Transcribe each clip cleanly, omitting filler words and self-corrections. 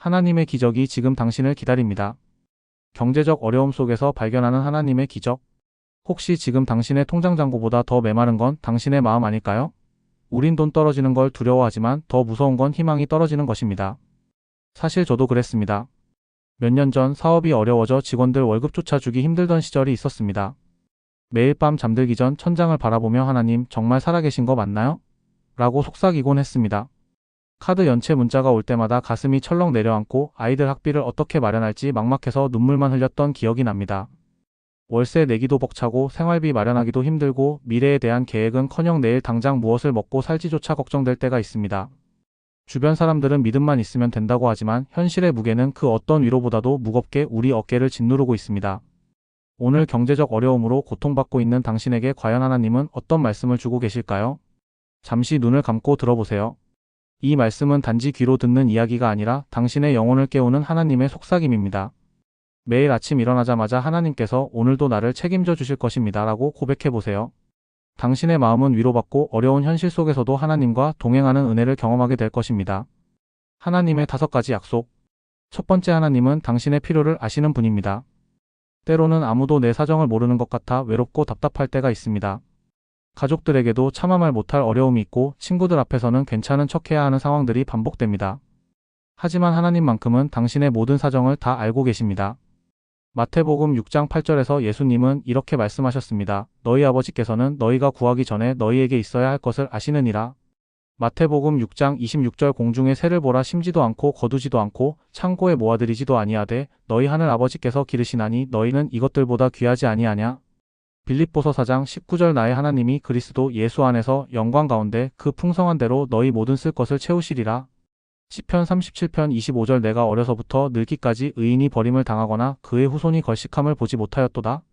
하나님의 기적이 지금 당신을 기다립니다. 경제적 어려움 속에서 발견하는 하나님의 기적. 혹시 지금 당신의 통장 잔고보다 더 메마른 건 당신의 마음 아닐까요? 우린 돈 떨어지는 걸 두려워하지만 더 무서운 건 희망이 떨어지는 것입니다. 사실 저도 그랬습니다. 몇 년 전 사업이 어려워져 직원들 월급조차 주기 힘들던 시절이 있었습니다. 매일 밤 잠들기 전 천장을 바라보며 하나님 정말 살아계신 거 맞나요? 라고 속삭이곤 했습니다. 카드 연체 문자가 올 때마다 가슴이 철렁 내려앉고 아이들 학비를 어떻게 마련할지 막막해서 눈물만 흘렸던 기억이 납니다. 월세 내기도 벅차고 생활비 마련하기도 힘들고 미래에 대한 계획은커녕 내일 당장 무엇을 먹고 살지조차 걱정될 때가 있습니다. 주변 사람들은 믿음만 있으면 된다고 하지만 현실의 무게는 그 어떤 위로보다도 무겁게 우리 어깨를 짓누르고 있습니다. 오늘 경제적 어려움으로 고통받고 있는 당신에게 과연 하나님은 어떤 말씀을 주고 계실까요? 잠시 눈을 감고 들어보세요. 이 말씀은 단지 귀로 듣는 이야기가 아니라 당신의 영혼을 깨우는 하나님의 속삭임입니다. 매일 아침 일어나자마자 하나님께서 오늘도 나를 책임져 주실 것입니다 라고 고백해보세요. 당신의 마음은 위로받고 어려운 현실 속에서도 하나님과 동행하는 은혜를 경험하게 될 것입니다. 하나님의 5가지 약속. 첫 번째, 하나님은 당신의 필요를 아시는 분입니다. 때로는 아무도 내 사정을 모르는 것 같아 외롭고 답답할 때가 있습니다. 가족들에게도 차마 말 못할 어려움이 있고 친구들 앞에서는 괜찮은 척해야 하는 상황들이 반복됩니다. 하지만 하나님만큼은 당신의 모든 사정을 다 알고 계십니다. 마태복음 6장 8절에서 예수님은 이렇게 말씀하셨습니다. 너희 아버지께서는 너희가 구하기 전에 너희에게 있어야 할 것을 아시느니라. 마태복음 6장 26절 공중의 새를 보라, 심지도 않고 거두지도 않고 창고에 모아들이지도 아니하되 너희 하늘 아버지께서 기르시나니 너희는 이것들보다 귀하지 아니하냐. 빌립보서 4장 19절 나의 하나님이 그리스도 예수 안에서 영광 가운데 그 풍성한 대로 너희 모든 쓸 것을 채우시리라. 시편 37편 25절 내가 어려서부터 늙기까지 의인이 버림을 당하거나 그의 후손이 걸식함을 보지 못하였도다.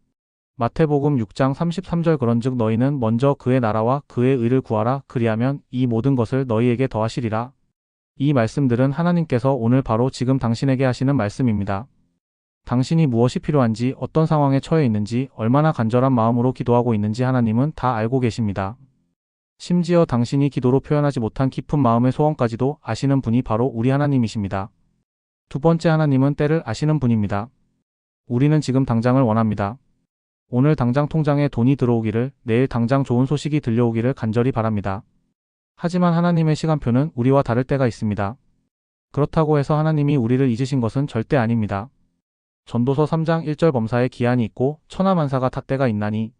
마태복음 6장 33절 그런즉 너희는 먼저 그의 나라와 그의 의를 구하라. 그리하면 이 모든 것을 너희에게 더하시리라. 이 말씀들은 하나님께서 오늘 바로 지금 당신에게 하시는 말씀입니다. 당신이 무엇이 필요한지, 어떤 상황에 처해 있는지, 얼마나 간절한 마음으로 기도하고 있는지 하나님은 다 알고 계십니다. 심지어 당신이 기도로 표현하지 못한 깊은 마음의 소원까지도 아시는 분이 바로 우리 하나님이십니다. 두 번째, 하나님은 때를 아시는 분입니다. 우리는 지금 당장을 원합니다. 오늘 당장 통장에 돈이 들어오기를, 내일 당장 좋은 소식이 들려오기를 간절히 바랍니다. 하지만 하나님의 시간표는 우리와 다를 때가 있습니다. 그렇다고 해서 하나님이 우리를 잊으신 것은 절대 아닙니다. 전도서 3장 1절 범사에 기한이 있고 천하만사가 탓때가 있나니,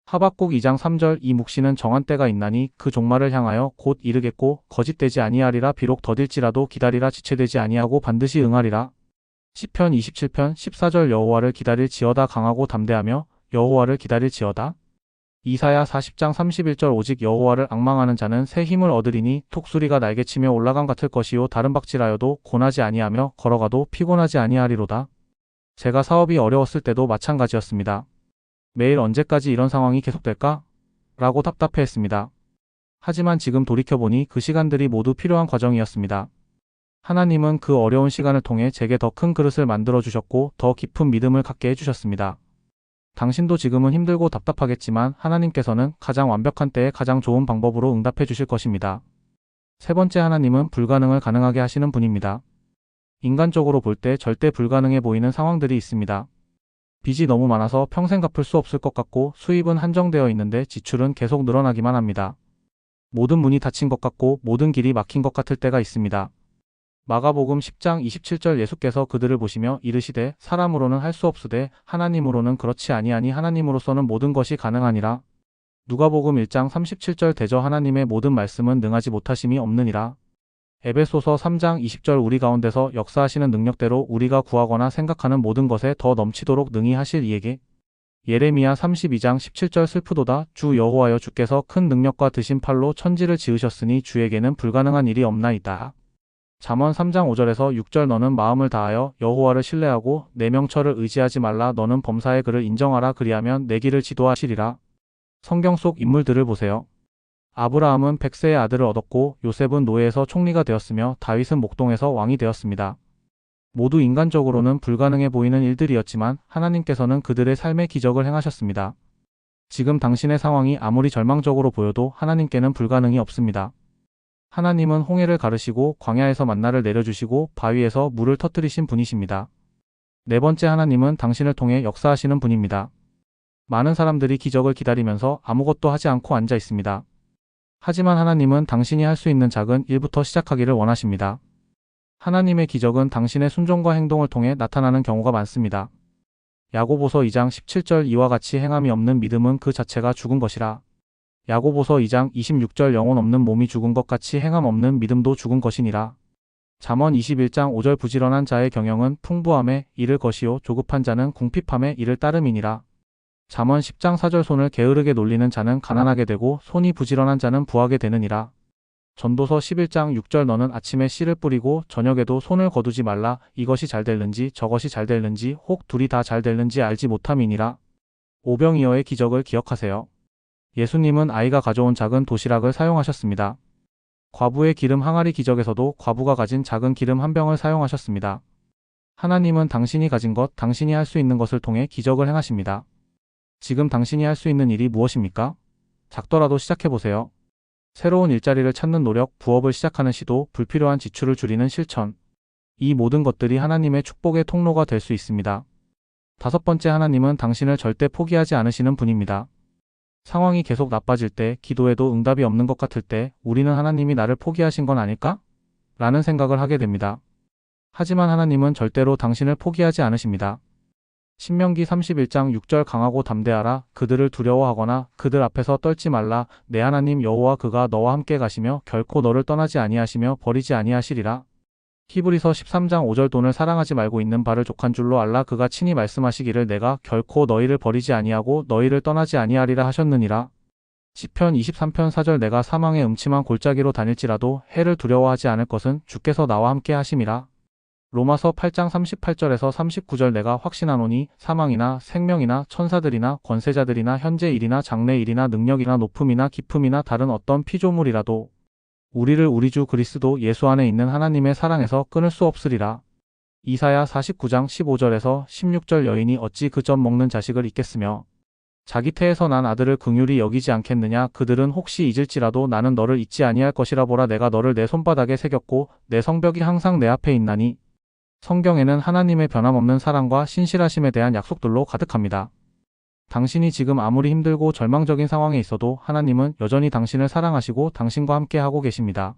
하박국 2장 3절 이 묵시는 정한 때가 있나니 그 종말을 향하여 곧 이르겠고 거짓되지 아니하리라. 비록 더딜지라도 기다리라. 지체되지 아니하고 반드시 응하리라. 시편 27편 14절 여호와를 기다릴지어다. 강하고 담대하며 여호와를 기다릴지어다. 이사야 40장 31절 오직 여호와를 앙망하는 자는 새 힘을 얻으리니 톡수리가 날개치며 올라감 같을 것이요 다른 박질하여도 고나지 아니하며 걸어가도 피곤하지 아니하리로다. 제가 사업이 어려웠을 때도 마찬가지였습니다. 매일 언제까지 이런 상황이 계속될까? 라고 답답해했습니다. 하지만 지금 돌이켜보니 그 시간들이 모두 필요한 과정이었습니다. 하나님은 그 어려운 시간을 통해 제게 더 큰 그릇을 만들어 주셨고 더 깊은 믿음을 갖게 해주셨습니다. 당신도 지금은 힘들고 답답하겠지만 하나님께서는 가장 완벽한 때에 가장 좋은 방법으로 응답해 주실 것입니다. 세 번째, 하나님은 불가능을 가능하게 하시는 분입니다. 인간적으로 볼 때 절대 불가능해 보이는 상황들이 있습니다. 빚이 너무 많아서 평생 갚을 수 없을 것 같고 수입은 한정되어 있는데 지출은 계속 늘어나기만 합니다. 모든 문이 닫힌 것 같고 모든 길이 막힌 것 같을 때가 있습니다. 마가복음 10장 27절 예수께서 그들을 보시며 이르시되 사람으로는 할 수 없으되 하나님으로는 그렇지 아니하니 하나님으로서는 모든 것이 가능하니라. 누가복음 1장 37절 대저 하나님의 모든 말씀은 능하지 못하심이 없느니라. 에베소서 3장 20절 우리 가운데서 역사하시는 능력대로 우리가 구하거나 생각하는 모든 것에 더 넘치도록 능히 하실 이에게. 예레미야 32장 17절 슬프도다 주 여호와여 주께서 큰 능력과 드신 팔로 천지를 지으셨으니 주에게는 불가능한 일이 없나이다. 잠언 3장 5절에서 6절 너는 마음을 다하여 여호와를 신뢰하고 내 명철을 의지하지 말라. 너는 범사의 그를 인정하라. 그리하면 내 길을 지도하시리라. 성경 속 인물들을 보세요. 아브라함은 100세의 아들을 얻었고 요셉은 노예에서 총리가 되었으며 다윗은 목동에서 왕이 되었습니다. 모두 인간적으로는 불가능해 보이는 일들이었지만 하나님께서는 그들의 삶의 기적을 행하셨습니다. 지금 당신의 상황이 아무리 절망적으로 보여도 하나님께는 불가능이 없습니다. 하나님은 홍해를 가르시고 광야에서 만나를 내려주시고 바위에서 물을 터뜨리신 분이십니다. 네 번째, 하나님은 당신을 통해 역사하시는 분입니다. 많은 사람들이 기적을 기다리면서 아무것도 하지 않고 앉아 있습니다. 하지만 하나님은 당신이 할 수 있는 작은 일부터 시작하기를 원하십니다. 하나님의 기적은 당신의 순종과 행동을 통해 나타나는 경우가 많습니다. 야고보서 2장 17절 이와 같이 행함이 없는 믿음은 그 자체가 죽은 것이라. 야고보서 2장 26절 영혼 없는 몸이 죽은 것 같이 행함 없는 믿음도 죽은 것이니라. 잠언 21장 5절 부지런한 자의 경영은 풍부함에 이를 것이요 조급한 자는 궁핍함에 이를 따름이니라. 잠언 10장 4절 손을 게으르게 놀리는 자는 가난하게 되고 손이 부지런한 자는 부하게 되느니라. 전도서 11장 6절 너는 아침에 씨를 뿌리고 저녁에도 손을 거두지 말라. 이것이 잘 될는지 저것이 잘 될는지 혹 둘이 다 잘 될는지 알지 못함이니라. 오병이어의 기적을 기억하세요. 예수님은 아이가 가져온 작은 도시락을 사용하셨습니다. 과부의 기름 항아리 기적에서도 과부가 가진 작은 기름 한 병을 사용하셨습니다. 하나님은 당신이 가진 것, 당신이 할 수 있는 것을 통해 기적을 행하십니다. 지금 당신이 할 수 있는 일이 무엇입니까? 작더라도 시작해보세요. 새로운 일자리를 찾는 노력, 부업을 시작하는 시도, 불필요한 지출을 줄이는 실천. 이 모든 것들이 하나님의 축복의 통로가 될 수 있습니다. 다섯 번째, 하나님은 당신을 절대 포기하지 않으시는 분입니다. 상황이 계속 나빠질 때, 기도해도 응답이 없는 것 같을 때, 우리는 하나님이 나를 포기하신 건 아닐까? 라는 생각을 하게 됩니다. 하지만 하나님은 절대로 당신을 포기하지 않으십니다. 신명기 31장 6절 강하고 담대하라. 그들을 두려워하거나 그들 앞에서 떨지 말라. 내 하나님 여호와 그가 너와 함께 가시며 결코 너를 떠나지 아니하시며 버리지 아니하시리라. 히브리서 13장 5절 돈을 사랑하지 말고 있는 바를 족한 줄로 알라. 그가 친히 말씀하시기를 내가 결코 너희를 버리지 아니하고 너희를 떠나지 아니하리라 하셨느니라. 시편 23편 4절 내가 사망의 음침한 골짜기로 다닐지라도 해를 두려워하지 않을 것은 주께서 나와 함께 하심이라. 로마서 8장 38절에서 39절 내가 확신하노니 사망이나 생명이나 천사들이나 권세자들이나 현재 일이나 장래 일이나 능력이나 높음이나 깊음이나 다른 어떤 피조물이라도 우리를 우리 주 그리스도 예수 안에 있는 하나님의 사랑에서 끊을 수 없으리라. 이사야 49장 15절에서 16절 여인이 어찌 그 젖 먹는 자식을 잊겠으며 자기 태에서 난 아들을 긍휼히 여기지 않겠느냐. 그들은 혹시 잊을지라도 나는 너를 잊지 아니할 것이라. 보라 내가 너를 내 손바닥에 새겼고 내 성벽이 항상 내 앞에 있나니. 성경에는 하나님의 변함없는 사랑과 신실하심에 대한 약속들로 가득합니다. 당신이 지금 아무리 힘들고 절망적인 상황에 있어도 하나님은 여전히 당신을 사랑하시고 당신과 함께 하고 계십니다.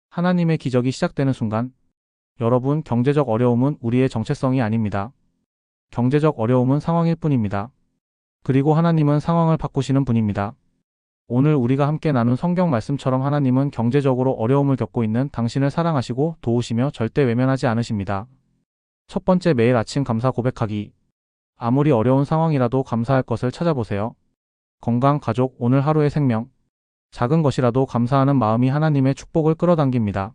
하나님의 기적이 시작되는 순간, 여러분, 경제적 어려움은 우리의 정체성이 아닙니다. 경제적 어려움은 상황일 뿐입니다. 그리고 하나님은 상황을 바꾸시는 분입니다. 오늘 우리가 함께 나눈 성경 말씀처럼 하나님은 경제적으로 어려움을 겪고 있는 당신을 사랑하시고 도우시며 절대 외면하지 않으십니다. 첫 번째, 매일 아침 감사 고백하기. 아무리 어려운 상황이라도 감사할 것을 찾아보세요. 건강, 가족, 오늘 하루의 생명. 작은 것이라도 감사하는 마음이 하나님의 축복을 끌어당깁니다.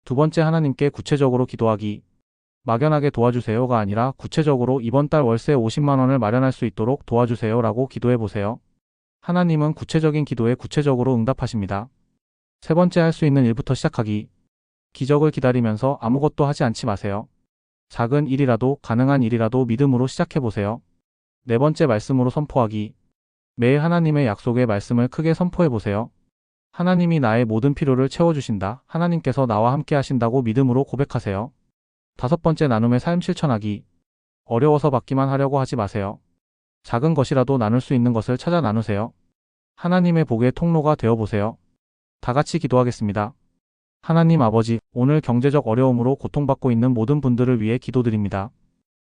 두 번째, 하나님께 구체적으로 기도하기. 막연하게 도와주세요가 아니라 구체적으로 이번 달 월세 50만 원을 마련할 수 있도록 도와주세요라고 기도해보세요. 하나님은 구체적인 기도에 구체적으로 응답하십니다. 세 번째, 할 수 있는 일부터 시작하기. 기적을 기다리면서 아무것도 하지 않지 마세요. 작은 일이라도, 가능한 일이라도 믿음으로 시작해보세요. 네 번째, 말씀으로 선포하기. 매일 하나님의 약속의 말씀을 크게 선포해보세요. 하나님이 나의 모든 필요를 채워주신다. 하나님께서 나와 함께 하신다고 믿음으로 고백하세요. 다섯 번째, 나눔의 삶 실천하기. 어려워서 받기만 하려고 하지 마세요. 작은 것이라도 나눌 수 있는 것을 찾아 나누세요. 하나님의 복의 통로가 되어보세요. 다 같이 기도하겠습니다. 하나님 아버지, 오늘 경제적 어려움으로 고통받고 있는 모든 분들을 위해 기도드립니다.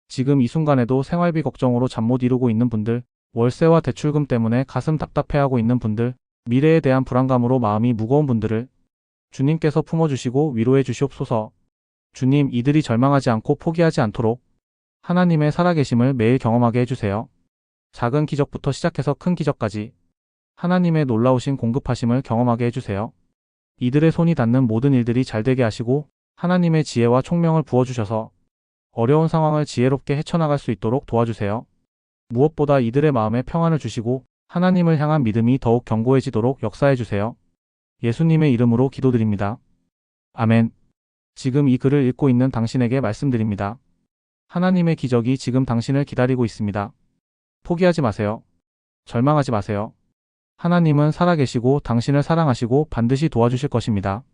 지금 이 순간에도 생활비 걱정으로 잠 못 이루고 있는 분들, 월세와 대출금 때문에 가슴 답답해하고 있는 분들, 미래에 대한 불안감으로 마음이 무거운 분들을 주님께서 품어주시고 위로해 주시옵소서. 주님, 이들이 절망하지 않고 포기하지 않도록 하나님의 살아계심을 매일 경험하게 해주세요. 작은 기적부터 시작해서 큰 기적까지 하나님의 놀라우신 공급하심을 경험하게 해주세요. 이들의 손이 닿는 모든 일들이 잘되게 하시고 하나님의 지혜와 총명을 부어주셔서 어려운 상황을 지혜롭게 헤쳐나갈 수 있도록 도와주세요. 무엇보다 이들의 마음에 평안을 주시고 하나님을 향한 믿음이 더욱 견고해지도록 역사해주세요. 예수님의 이름으로 기도드립니다. 아멘. 지금 이 글을 읽고 있는 당신에게 말씀드립니다. 하나님의 기적이 지금 당신을 기다리고 있습니다. 포기하지 마세요. 절망하지 마세요. 하나님은 살아계시고 당신을 사랑하시고 반드시 도와주실 것입니다.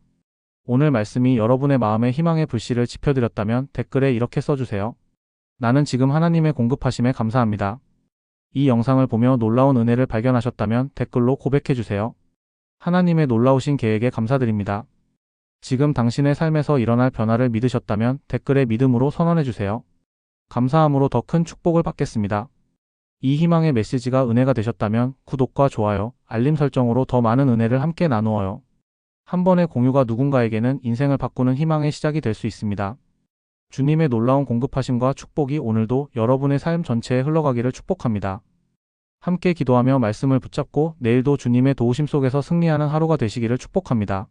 오늘 말씀이 여러분의 마음에 희망의 불씨를 지펴드렸다면 댓글에 이렇게 써주세요. 나는 지금 하나님의 공급하심에 감사합니다. 이 영상을 보며 놀라운 은혜를 발견하셨다면 댓글로 고백해주세요. 하나님의 놀라우신 계획에 감사드립니다. 지금 당신의 삶에서 일어날 변화를 믿으셨다면 댓글에 믿음으로 선언해주세요. 감사함으로 더 큰 축복을 받겠습니다. 이 희망의 메시지가 은혜가 되셨다면 구독과 좋아요, 알림 설정으로 더 많은 은혜를 함께 나누어요. 한 번의 공유가 누군가에게는 인생을 바꾸는 희망의 시작이 될 수 있습니다. 주님의 놀라운 공급하심과 축복이 오늘도 여러분의 삶 전체에 흘러가기를 축복합니다. 함께 기도하며 말씀을 붙잡고 내일도 주님의 도우심 속에서 승리하는 하루가 되시기를 축복합니다.